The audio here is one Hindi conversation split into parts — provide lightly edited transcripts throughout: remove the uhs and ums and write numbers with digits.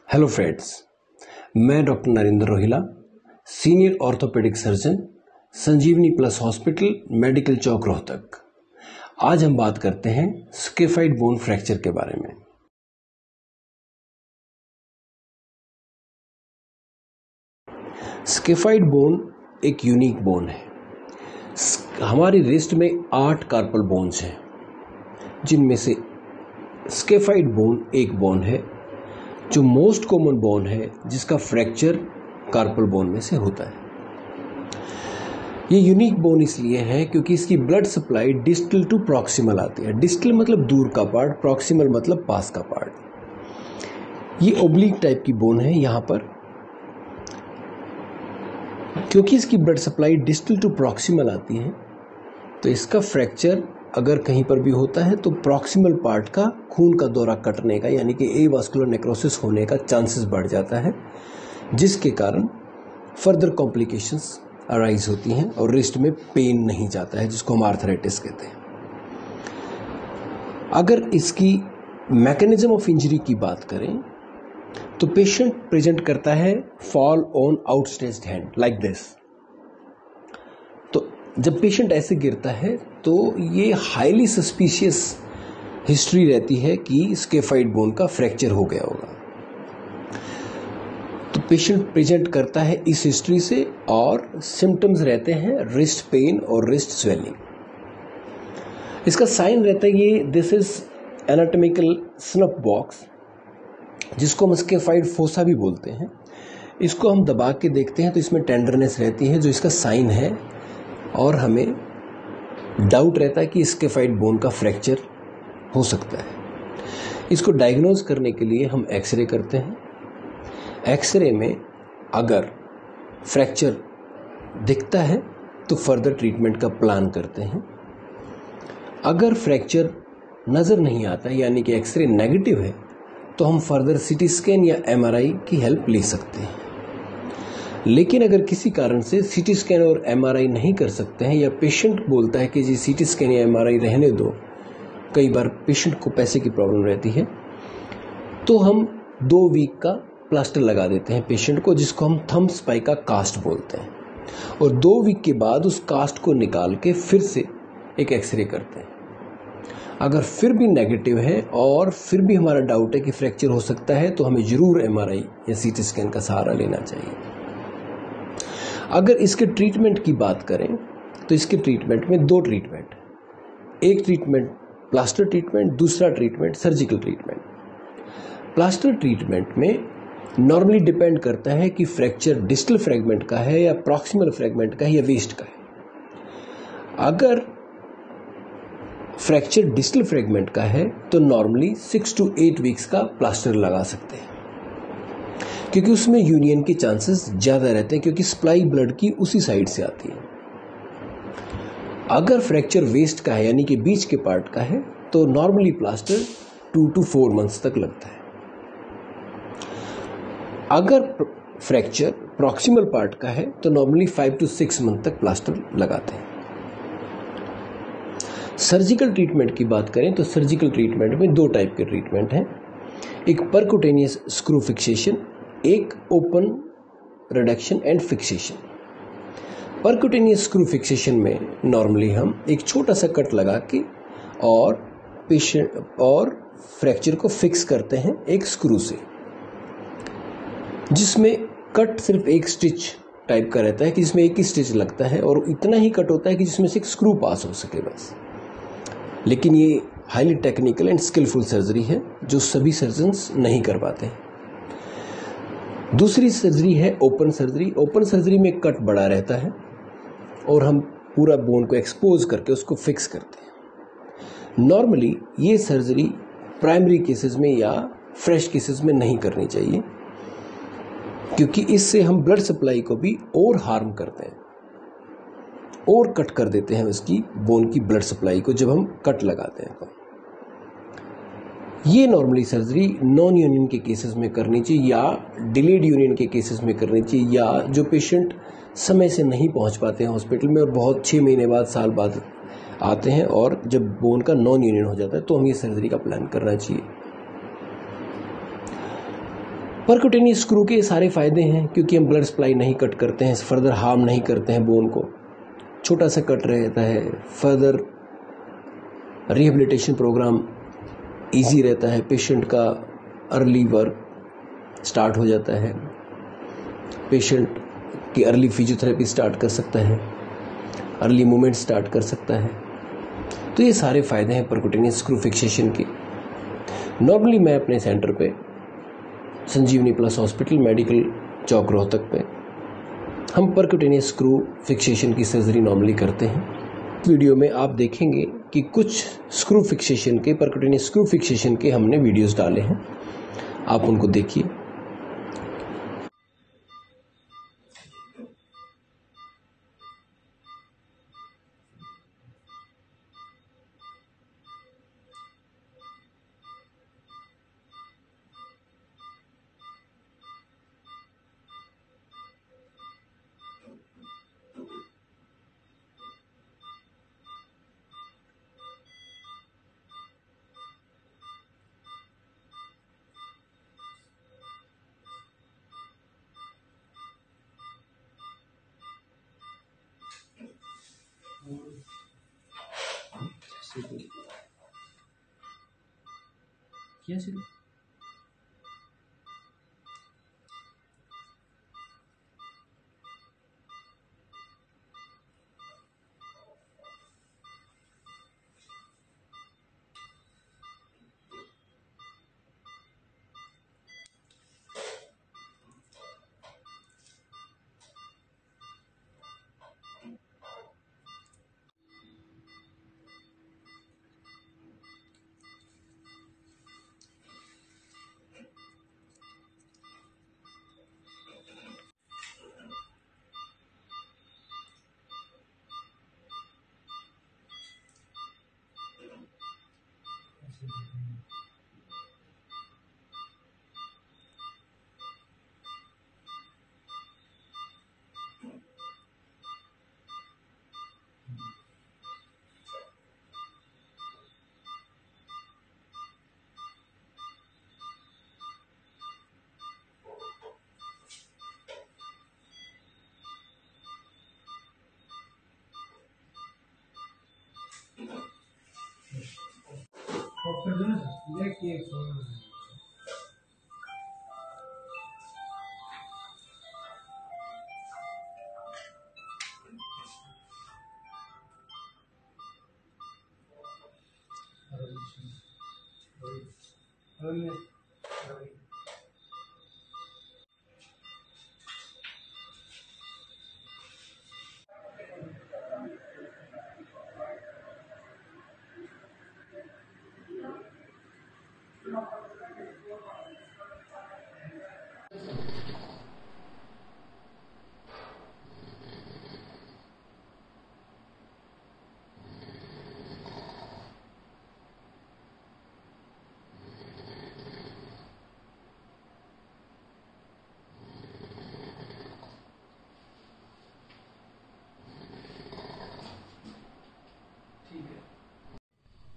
हेलो फ्रेंड्स, मैं doctor Narendra Rohila, senior orthopaedic surgeon, Sanjivani plus hospital, medical Chowk, Rohtak. आज हम बात करते हैं स्केफाइड बोन फ्रैक्चर के बारे में। स्केफाइड बोन एक यूनिक बोन है। हमारी रिस्ट में 8 कार्पल बोन्स हैं, जिनमें से स्केफाइड बोन एक बोन है जो मोस्ट कॉमन बोन है, जिसका फ्रैक्चर कार्पल बोन में से होता है। ये यूनिक बोन इसलिए है क्योंकि इसकी blood supply distal to proximal आती है। डिस्टल मतलब दूर का पार्ट, प्रॉक्सिमल मतलब पास का पार्ट। ये ओब्लिक टाइप की बोन है। यहाँ पर क्योंकि इसकी blood supply distal to proximal आती है, तो इसका फ्रैक्चर अगर कहीं पर भी होता है तो प्रॉक्सिमल पार्ट का खून का दौरा कटने का, यानी कि एवास्कुलर नेक्रोसिस होने का चांसेस बढ़ जाता है, जिसके कारण फर्दर कॉम्प्लिकेशंस अराइज होती हैं और रिस्ट में पेन नहीं जाता है, जिसको हम आर्थराइटिस कहते हैं। अगर इसकी मैकेनिज्म ऑफ इंजरी की बात करें तो पेशेंट प्रेजेंट करता है fall on outstretched hand like this. तो जब पेशेंट ऐसे गिरता है तो ये हाईली सस्पिशियस हिस्ट्री रहती है कि स्केफाइड बोन का फ्रैक्चर हो गया होगा। तो पेशेंट प्रेजेंट करता है इस हिस्ट्री से, और सिम्टम्स रहते हैं रिस्ट पेन और रिस्ट स्वेलिंग। इसका साइन रहता है ये this is anatomical snuff box, जिसको हम स्केफाइड फोसा भी बोलते हैं। इसको हम दबा के देखते हैं तो इसमें टेंडरनेस रहती है, जो इसका साइन है, और हमें डाउट रहता है कि स्केफाइड बोन का फ्रैक्चर हो सकता है। इसको डायग्नोज करने के लिए हम एक्सरे करते हैं। एक्सरे में अगर फ्रैक्चर दिखता है तो फर्दर ट्रीटमेंट का प्लान करते हैं। अगर फ्रैक्चर नज़र नहीं आता, यानी कि एक्सरे नेगेटिव है, तो हम फर्दर सीटी स्कैन या एमआरआई की हेल्प ले सकते हैं। लेकिन अगर किसी कारण से सीटी स्कैन और एमआरआई नहीं कर सकते हैं, या पेशेंट बोलता है कि जी सीटी स्कैन या एमआरआई रहने दो, कई बार पेशेंट को पैसे की प्रॉब्लम रहती है, तो हम 2 वीक का प्लास्टर लगा देते हैं पेशेंट को, जिसको हम थंब स्पाइका कास्ट बोलते हैं। और 2 वीक के बाद उस कास्ट को निकाल के फिर से एक एक्सरे करते हैं। अगर फिर भी नेगेटिव है और फिर भी हमारा डाउट है कि फ्रैक्चर हो सकता है, तो हमें जरूर एमआरआई या सीटी स्कैन का सहारा लेना चाहिए। अगर इसके ट्रीटमेंट की बात करें तो इसके ट्रीटमेंट में 2 ट्रीटमेंट, एक ट्रीटमेंट प्लास्टर ट्रीटमेंट, दूसरा treatment surgical treatment. Plaster treatment में नॉर्मली डिपेंड करता है कि फ्रैक्चर डिस्टल फ्रैगमेंट का है या प्रॉक्सिमल फ्रैगमेंट का है या वेस्ट का है। अगर फ्रैक्चर डिस्टल फ्रैगमेंट का है तो नॉर्मली 6 to 8 वीक्स का प्लास्टर लगा सकते हैं, क्योंकि उसमें यूनियन के चांसेस ज़्यादा रहते हैं, क्योंकि सप्लाई ब्लड की उसी साइड से आती है। अगर फ्रैक्चर वेस्ट का है, यानी कि बीच के पार्ट का है, तो नॉर्मली प्लास्टर 2 to 4 मंथ्स तक लगता है। अगर फ्रैक्चर प्रॉक्सिमल पार्ट का है तो नॉर्मली 5 to 6 मंथ तक प्लास्टर लगाते हैं। सर्जिकल ट्रीटमेंट की बात करें तो सर्जिकल ट्रीटमेंट में 2 टाइप के ट्रीटमेंट हैं, एक परक्यूटेनियस स्क्रू फिक्सेशन, एक open reduction and fixation. Percutaneous screw fixation में नॉर्मली हम एक छोटा सा कट लगा के और पेशेंट और फ्रैक्चर को फिक्स करते हैं एक स्क्रू से, जिसमें कट सिर्फ एक स्टिच टाइप का रहता है, कि जिसमें एक ही स्टिच लगता है और इतना ही कट होता है कि जिसमें से एक स्क्रू पास हो सके बस। लेकिन ये highly technical and skilful surgery है, जो सभी सर्जन्स नहीं कर पाते हैं। दूसरी सर्जरी है ओपन सर्जरी। ओपन सर्जरी में कट बड़ा रहता है और हम पूरा बोन को एक्सपोज करके उसको फिक्स करते हैं। नॉर्मली ये सर्जरी प्राइमरी केसेस में या फ्रेश केसेस में नहीं करनी चाहिए, क्योंकि इससे हम ब्लड सप्लाई को भी और हार्म करते हैं और कट कर देते हैं उसकी बोन की ब्लड सप्लाई को जब हम कट लगाते हैं। तो ये नॉर्मली सर्जरी नॉन यूनियन के केसेस में करनी चाहिए या डिलेड यूनियन के केसेस में करनी चाहिए, या जो पेशेंट समय से नहीं पहुंच पाते हैं हॉस्पिटल में और बहुत 6 महीने बाद, साल बाद आते हैं, और जब बोन का नॉन यूनियन हो जाता है तो हमें ये सर्जरी का प्लान करना चाहिए। परक्यूटेनियस स्क्रू के सारे फायदे हैं क्योंकि हम ब्लड सप्लाई नहीं कट करते हैं, फर्दर हार्म नहीं करते हैं बोन को, छोटा सा कट रहता है, फर्दर रिहेबिलिटेशन प्रोग्राम इजी रहता है, पेशेंट का अर्ली वर्क स्टार्ट हो जाता है, पेशेंट की अर्ली फिजियोथेरेपी स्टार्ट कर सकता है, अर्ली मूवमेंट स्टार्ट कर सकता है। तो ये सारे फ़ायदे हैं परक्यूटेनियस स्क्रू फिक्सेशन के। नॉर्मली मैं अपने सेंटर पे संजीवनी plus hospital medical Chowk Rohtak पे हम परक्यूटेनियस स्क्रू फिक्सेशन की सर्जरी नॉर्मली करते हैं। वीडियो में आप देखेंगे कि कुछ स्क्रू फिक्सेशन के, परक्यूटेनियस स्क्रू फिक्सेशन के हमने वीडियोस डाले हैं, आप उनको देखिए। क्या शुरू?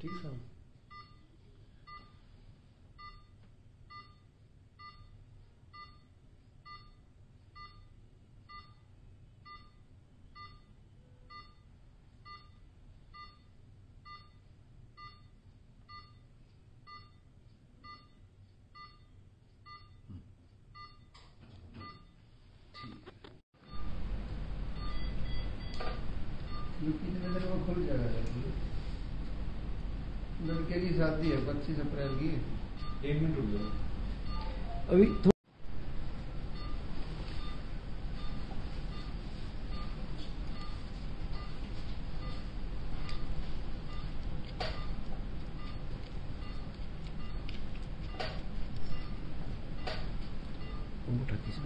ठीक है। वो खुल जाएगा। लड़के की शादी है 25 अप्रैल की। 1 मिनट रुक जाओ अभी उठा किसी